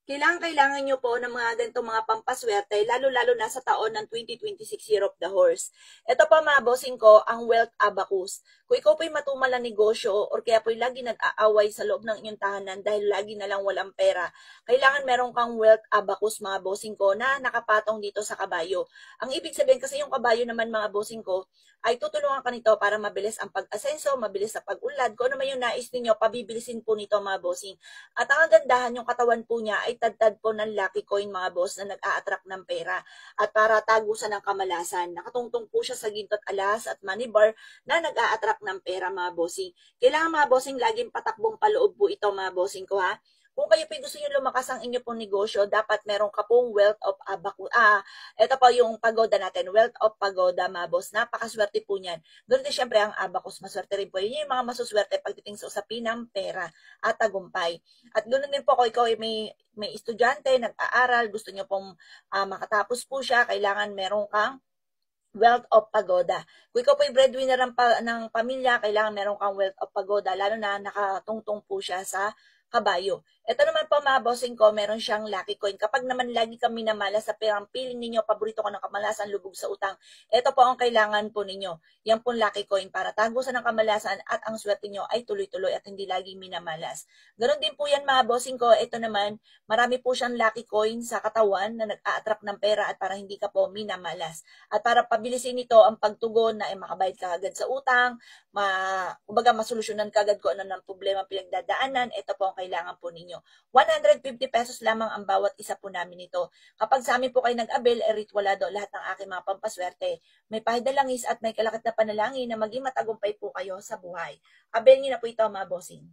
Kailangan nyo po ng mga ganitong mga pampaswerte, lalo-lalo na sa taon ng 2026 Year of the Horse. Ito pa mga bossing ko, ang Wealth Abacus. Kung ikaw po'y matumal na negosyo or kaya po'y lagi nag-aaway sa loob ng inyong tahanan dahil lagi na lang walang pera, kailangan meron kang Wealth Abacus mga bossing ko na nakapatong dito sa kabayo. Ang ibig sabihin kasi yung kabayo naman mga bossing ko, ay tutulungan ka nito para mabilis ang pag-asenso, mabilis sa pag-unlad. Kung ano man yung nais ninyo, pabibilisin po nito mga bossing. At ang kagandahan, yung katawan po niya ay tad-tad po ng lucky coin mga boss na nag-a-attract ng pera. At para tagusan ng kamalasan, nakatungtong po siya sa gintot alas at money bar na nag-a-attract ng pera mga bossing. Kailangan mga bossing laging patakbong paloob po ito mga bossing ko ha. Kung kayo po gusto nyo lumakas ang inyo pong negosyo, dapat meron ka pong wealth of abacus. Ito po yung pagoda natin, wealth of pagoda mga boss. Napakaswerte po niyan. Doon din syempre ang abacus, maswerte rin po. Yun yung mga masuswerte pagdating sa usapin ng pera at tagumpay. At ganoon din po kung ikaw ay may estudyante, nag-aaral, gusto niyo pong makatapos po siya, kailangan meron kang wealth of pagoda. Kung ikaw po ay breadwinner ng pamilya, kailangan meron kang wealth of pagoda, lalo na nakatungtong po siya sa kabayo. Ito naman po mga bossing ko, meron siyang lucky coin. Kapag naman lagi kami namala sa perang piling ninyo, paborito ko ng kamalasan, lubog sa utang, ito po ang kailangan po ninyo. Yan po lucky coin para tagusan ng kamalasan at ang swerte nyo ay tuloy-tuloy at hindi laging minamalas. Ganon din po yan mga bossing ko. Ito naman, marami po siyang lucky coin sa katawan na nag-a-attract ng pera at para hindi ka po minamalas. At para pabilisin nito ang pagtugon na ay makabayad ka agad sa utang, kumbaga masolusyonan ka agad kung ano ng problema pinagdadaanan, ito po ang kailangan po ninyo. 150 pesos lamang ang bawat isa po namin ito. Kapag sa amin po kayo nag-avail, eritwalado lahat ng aking mga pampaswerte. May pahidalangis at may kalakit na panalangin na maging matagumpay po kayo sa buhay. Avail niyo na po ito mga bossing.